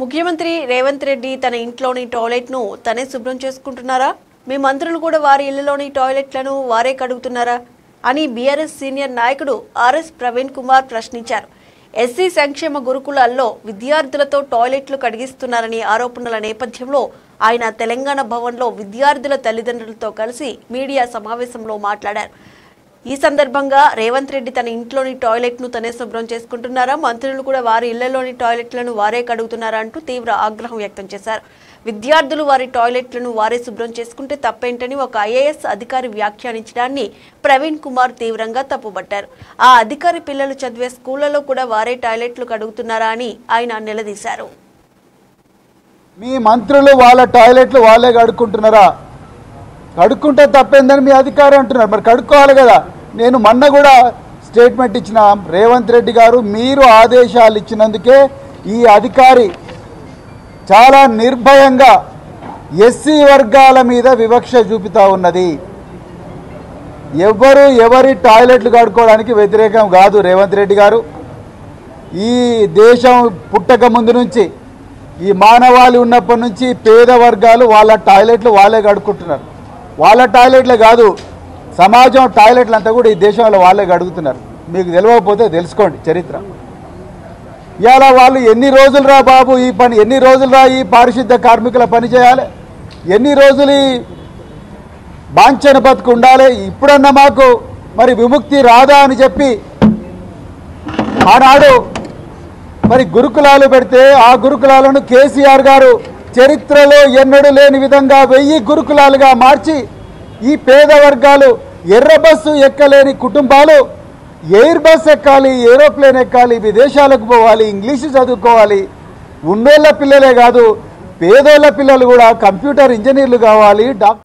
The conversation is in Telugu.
ముఖ్యమంత్రి రేవంత్ రెడ్డి తన ఇంట్లోని టాయిలెట్ ను తనే శుభ్రం చేసుకుంటున్నారా? మీ మంత్రులు కూడా వారి ఇళ్లలోని టాయిలెట్లను వారే కడుగుతున్నారా అని బీఆర్ఎస్ సీనియర్ నాయకుడు ఆర్ఎస్ ప్రవీణ్ కుమార్ ప్రశ్నించారు. ఎస్సీ సంక్షేమ గురుకులాల్లో విద్యార్థులతో టాయిలెట్లు కడిగిస్తున్నారని ఆరోపణల నేపథ్యంలో ఆయన తెలంగాణ భవన్లో విద్యార్థుల తల్లిదండ్రులతో కలిసి మీడియా సమావేశంలో మాట్లాడారు. ఈ సందర్భంగా రేవంత్ రెడ్డి తన ఇంట్లోని టాయిలెట్ ను తనే శుభ్రం చేసుకుంటున్నారా, మంత్రులు కూడా వారి ఇళ్లలోని టాయిలెట్లను వారే కడుగుతున్నారా అంటూ తీవ్ర ఆగ్రహం వ్యక్తం చేశారు. విద్యార్థులు వారి టాయిలెట్లను వారే శుభ్రం చేసుకుంటే తప్పేంటని ఒక ఐఏఎస్ అధికారి వ్యాఖ్యానించడాన్ని ప్రవీణ్ కుమార్ తీవ్రంగా తప్పుబట్టారు. ఆ అధికారి పిల్లలు చదివే స్కూళ్లలో కూడా వారే టాయిలెట్లు కడుగుతున్నారా అని ఆయన నిలదీశారు. మీ మంత్రులు వాళ్ళ టాయిలెట్లు వాళ్ళే కడుక్కుంటున్నారా? కడుక్కుంటే తప్పేందని మీ అధికారి అంటున్నారు. మరి కడుక్కోవాలి కదా. నేను మొన్న కూడా స్టేట్మెంట్ ఇచ్చిన, రేవంత్ రెడ్డి గారు మీరు ఆదేశాలు ఇచ్చినందుకే ఈ అధికారి చాలా నిర్భయంగా ఎస్సీ వర్గాల మీద వివక్ష చూపుతా ఉన్నది. ఎవరి టాయిలెట్లు కడుక్కోవడానికి వ్యతిరేకం కాదు రేవంత్ రెడ్డి గారు. ఈ దేశం పుట్టక ముందు నుంచి, ఈ మానవాళి ఉన్నప్పటి నుంచి పేద వర్గాలు వాళ్ళ టాయిలెట్లు వాళ్ళే కడుక్కుంటున్నారు. వాళ్ళ టాయిలెట్లే కాదు, సమాజం టాయిలెట్లు అంతా కూడా ఈ దేశంలో వాళ్ళే కడుగుతున్నారు. మీకు తెలియకపోతే తెలుసుకోండి చరిత్ర. ఇవాళ వాళ్ళు ఎన్ని రోజులు రా బాబు ఈ పని, ఎన్ని రోజులు రా ఈ పారిశుద్ధ కార్మికుల పని చేయాలి, ఎన్ని రోజులు ఈ బాంఛన బతుకు ఉండాలి, ఇప్పుడన్నా మాకు మరి విముక్తి రాదా అని చెప్పి ఆనాడు మరి గురుకులాలు పెడితే ఆ గురుకులాలను కేసీఆర్ గారు చరిత్రలో ఎన్నడూ లేని విధంగా 1000 గురుకులాలుగా మార్చి ఈ పేద వర్గాలు, ఎర్ర బస్సు ఎక్కలేని కుటుంబాలు ఎయిర్ బస్ ఎక్కాలి, ఏరోప్లేన్ ఎక్కాలి, విదేశాలకు పోవాలి, ఇంగ్లీషు చదువుకోవాలి. ఉన్నోళ్ళ పిల్లలే కాదు, పేదోళ్ళ పిల్లలు కూడా కంప్యూటర్ ఇంజనీర్లు కావాలి, డాక్టర్